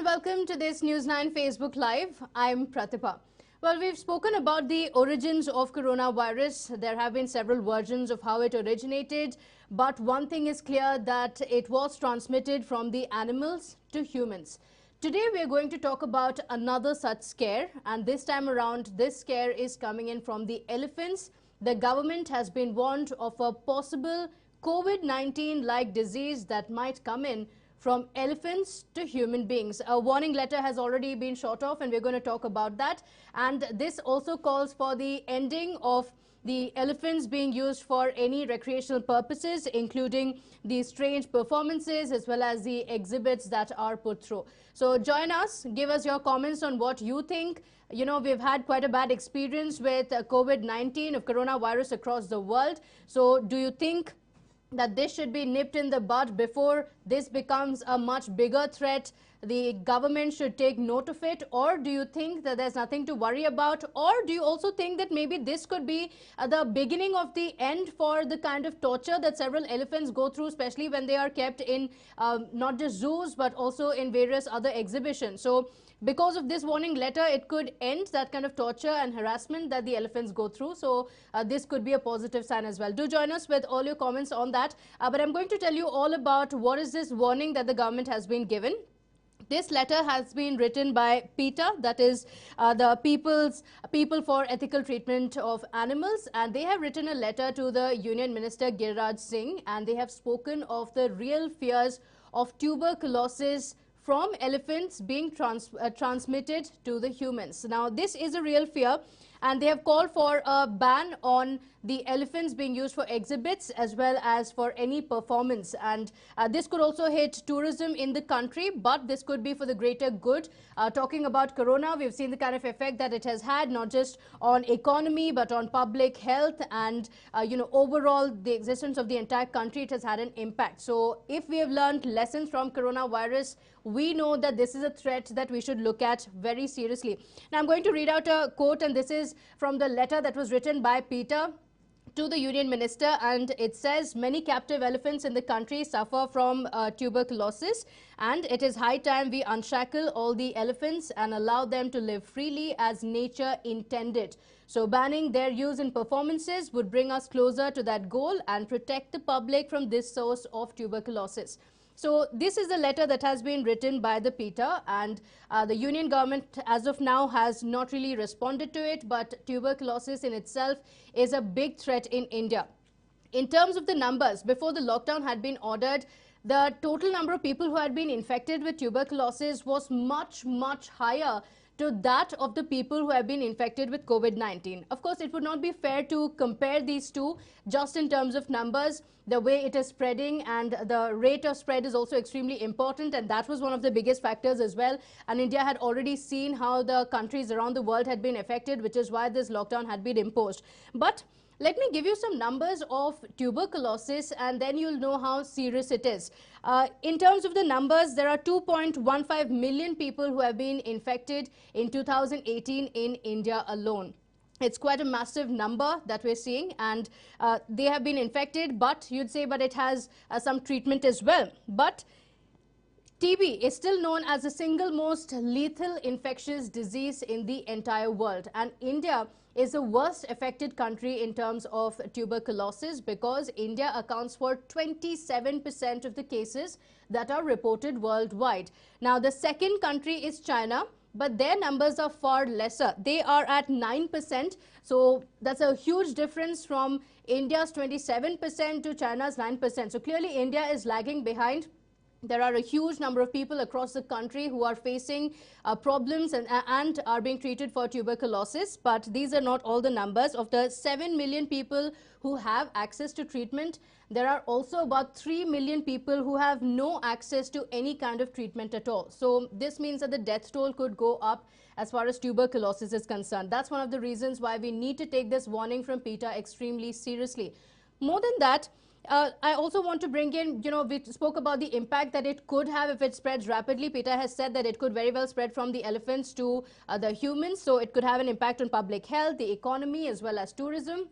and welcome to this News 9 Facebook Live. I'm Pratibha. Well, we've spoken about the origins of coronavirus. There have been several versions of how it originated, but one thing is clear that it was transmitted from the animals to humans. Today we are going to talk about another such scare, and this time around this scare is coming in from the elephants. The government has been warned of a possible COVID-19 like disease that might come in from elephants to human beings. A warning letter has already been shot off, and we're going to talk about that. And this also calls for the ending of the elephants being used for any recreational purposes, including the strange performances as well as the exhibits that are put through. So join us, give us your comments on what you think. You know, we've had quite a bad experience with COVID-19 of coronavirus across the world. So do you think that this should be nipped in the bud before this becomes a much bigger threat? The government should take note of it, or do you think that there's nothing to worry about, or do you also think that maybe this could be the beginning of the end for the kind of torture that several elephants go through, especially when they are kept in not just zoos but also in various other exhibitions? So because of this warning letter, it could end that kind of torture and harassment that the elephants go through. So this could be a positive sign as well. Do join us with all your comments on that. But I'm going to tell you all about what is this warning that the government has been given. This letter has been written by PETA, that is the People for Ethical Treatment of Animals, and they have written a letter to the Union Minister Giriraj Singh, and they have spoken of the real fears of tuberculosis from elephants being transmitted to the humans. Now, this is a real fear, and they have called for a ban on the elephants being used for exhibits as well as for any performance. And this could also hit tourism in the country, but this could be for the greater good. Talking about corona, we've seen the kind of effect that it has had, not just on economy, but on public health and, overall the existence of the entire country. It has had an impact. So if we have learned lessons from coronavirus, we know that this is a threat that we should look at very seriously. Now, I'm going to read out a quote, and this is from the letter that was written by PETA to the Union Minister, and it says, many captive elephants in the country suffer from tuberculosis, and it is high time we unshackle all the elephants and allow them to live freely as nature intended. So banning their use in performances would bring us closer to that goal and protect the public from this source of tuberculosis. So this is the letter that has been written by the PETA, and the union government as of now has not really responded to it, but tuberculosis in itself is a big threat in India. In terms of the numbers, before the lockdown had been ordered, the total number of people who had been infected with tuberculosis was much, much higher to that of the people who have been infected with COVID-19. Of course, it would not be fair to compare these two just in terms of numbers. The way it is spreading and the rate of spread is also extremely important, and that was one of the biggest factors as well. And India had already seen how the countries around the world had been affected, which is why this lockdown had been imposed. But let me give you some numbers of tuberculosis, and then you'll know how serious it is. In terms of the numbers, there are 2.15 million people who have been infected in 2018 in India alone. It's quite a massive number that we're seeing, and they have been infected, but you'd say, but it has some treatment as well. But TB is still known as the single most lethal infectious disease in the entire world, and India is the worst affected country in terms of tuberculosis, because India accounts for 27% of the cases that are reported worldwide. Now, the second country is China, but their numbers are far lesser. They are at 9%. So that's a huge difference from India's 27% to China's 9%. So clearly India is lagging behind. There are a huge number of people across the country who are facing problems and are being treated for tuberculosis. But these are not all the numbers. Of the 7 million people who have access to treatment, there are also about 3 million people who have no access to any kind of treatment at all. So this means that the death toll could go up as far as tuberculosis is concerned. That's one of the reasons why we need to take this warning from PETA extremely seriously. More than that, I also want to bring in, we spoke about the impact that it could have if it spreads rapidly. PETA has said that it could very well spread from the elephants to the humans. So it could have an impact on public health, the economy, as well as tourism.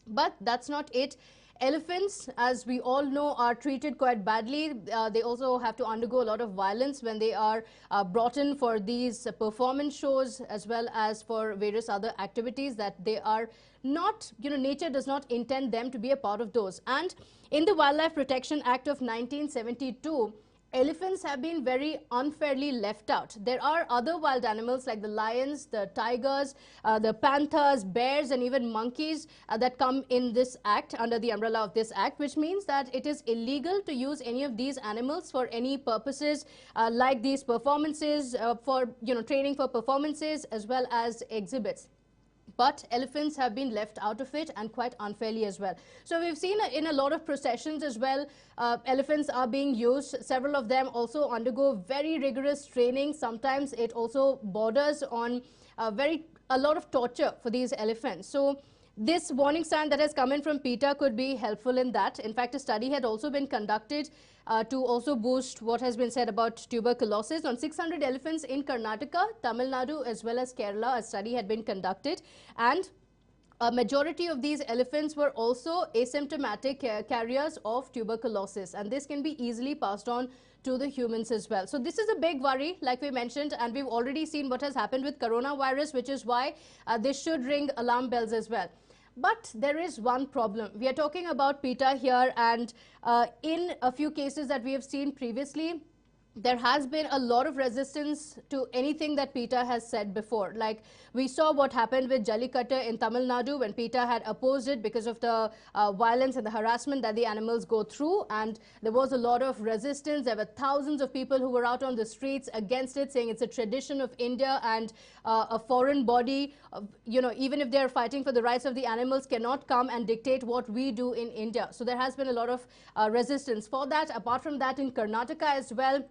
But that's not it. Elephants, as we all know, are treated quite badly. They also have to undergo a lot of violence when they are brought in for these performance shows, as well as for various other activities that they are not, nature does not intend them to be a part of those. And in the Wildlife Protection Act of 1972, elephants have been very unfairly left out. There are other wild animals like the lions, the tigers, the panthers, bears, and even monkeys that come in this act, under the umbrella of this act, which means that it is illegal to use any of these animals for any purposes like these performances, for training for performances as well as exhibits. But elephants have been left out of it, and quite unfairly as well. So we've seen in a lot of processions as well, elephants are being used. Several of them also undergo very rigorous training. Sometimes it also borders on a lot of torture for these elephants. So this warning sign that has come in from PETA could be helpful in that. In fact, a study had also been conducted to also boost what has been said about tuberculosis. On 600 elephants in Karnataka, Tamil Nadu as well as Kerala, a study had been conducted, and a majority of these elephants were also asymptomatic carriers of tuberculosis, and this can be easily passed on to the humans as well. So this is a big worry, like we mentioned, and we've already seen what has happened with coronavirus, which is why this should ring alarm bells as well. But there is one problem. We are talking about PETA here, and in a few cases that we have seen previously, there has been a lot of resistance to anything that PETA has said before. Like we saw what happened with Jallikattu in Tamil Nadu when PETA had opposed it because of the violence and the harassment that the animals go through, and there was a lot of resistance. There were thousands of people who were out on the streets against it, saying it's a tradition of India, and a foreign body, even if they're fighting for the rights of the animals, cannot come and dictate what we do in India. So there has been a lot of resistance for that. Apart from that, in Karnataka as well,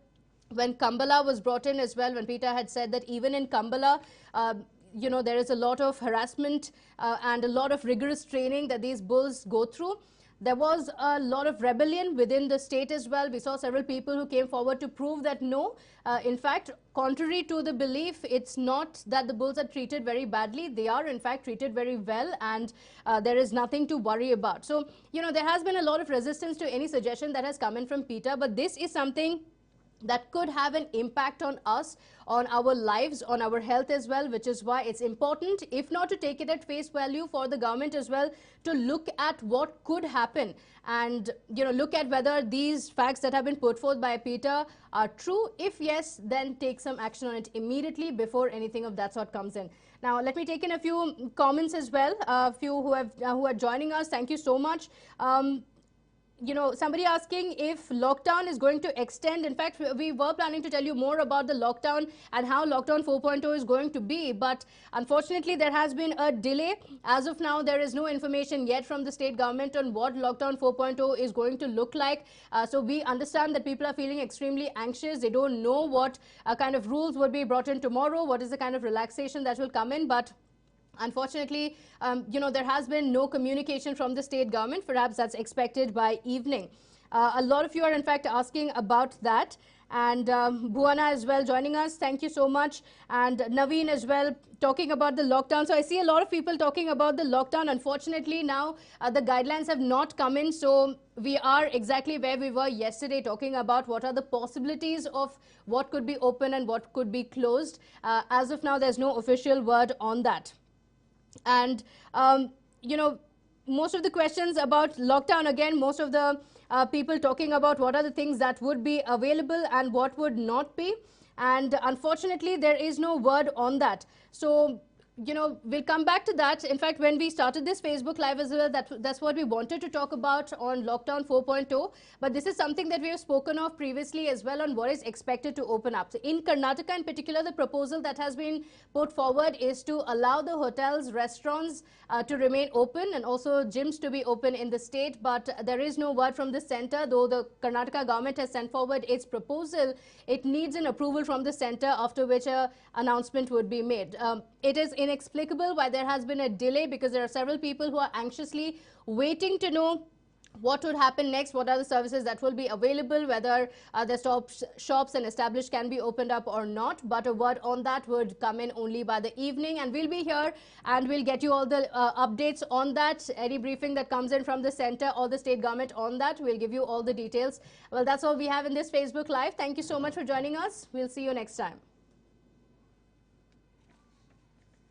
when Kambala was brought in as well, when PETA had said that even in Kambala, there is a lot of harassment and a lot of rigorous training that these bulls go through. There was a lot of rebellion within the state as well. We saw several people who came forward to prove that no, in fact, contrary to the belief, it's not that the bulls are treated very badly. They are in fact treated very well, and there is nothing to worry about. So, there has been a lot of resistance to any suggestion that has come in from PETA, but this is something that could have an impact on us, on our lives, on our health as well, which is why it's important, if not to take it at face value, for the government as well to look at what could happen and look at whether these facts that have been put forth by PETA are true. If yes, then take some action on it immediately before anything of that sort comes in. Now let me take in a few comments as well. A few who are joining us, thank you so much. Somebody asking if lockdown is going to extend. In fact, we were planning to tell you more about the lockdown and how lockdown 4.0 is going to be, but unfortunately there has been a delay. As of now, there is no information yet from the state government on what lockdown 4.0 is going to look like. So we understand that people are feeling extremely anxious. They don't know what kind of rules would be brought in tomorrow, what is the kind of relaxation that will come in, but unfortunately, there has been no communication from the state government. Perhaps that's expected by evening. A lot of you are in fact asking about that. And Bhuana as well joining us. Thank you so much. And Naveen as well talking about the lockdown. So I see a lot of people talking about the lockdown. Unfortunately, now the guidelines have not come in. So we are exactly where we were yesterday, talking about what are the possibilities of what could be open and what could be closed. As of now, there's no official word on that. And, most of the questions about lockdown, again, most of the people talking about what are the things that would be available and what would not be. And unfortunately, there is no word on that. So, we'll come back to that. In fact, when we started this Facebook Live as well, that's what we wanted to talk about on Lockdown 4.0. But this is something that we have spoken of previously as well on what is expected to open up. So in Karnataka in particular, the proposal that has been put forward is to allow the hotels, restaurants to remain open and also gyms to be open in the state. But there is no word from the center, though the Karnataka government has sent forward its proposal. It needs an approval from the center, after which an announcement would be made. It is inexplicable why there has been a delay, because there are several people who are anxiously waiting to know what would happen next, what are the services that will be available, whether the shops and established can be opened up or not. But a word on that would come in only by the evening, and we'll be here and we'll get you all the updates on that. Any briefing that comes in from the center or the state government on that, we'll give you all the details. Well, that's all we have in this Facebook Live. Thank you so much for joining us. We'll see you next time.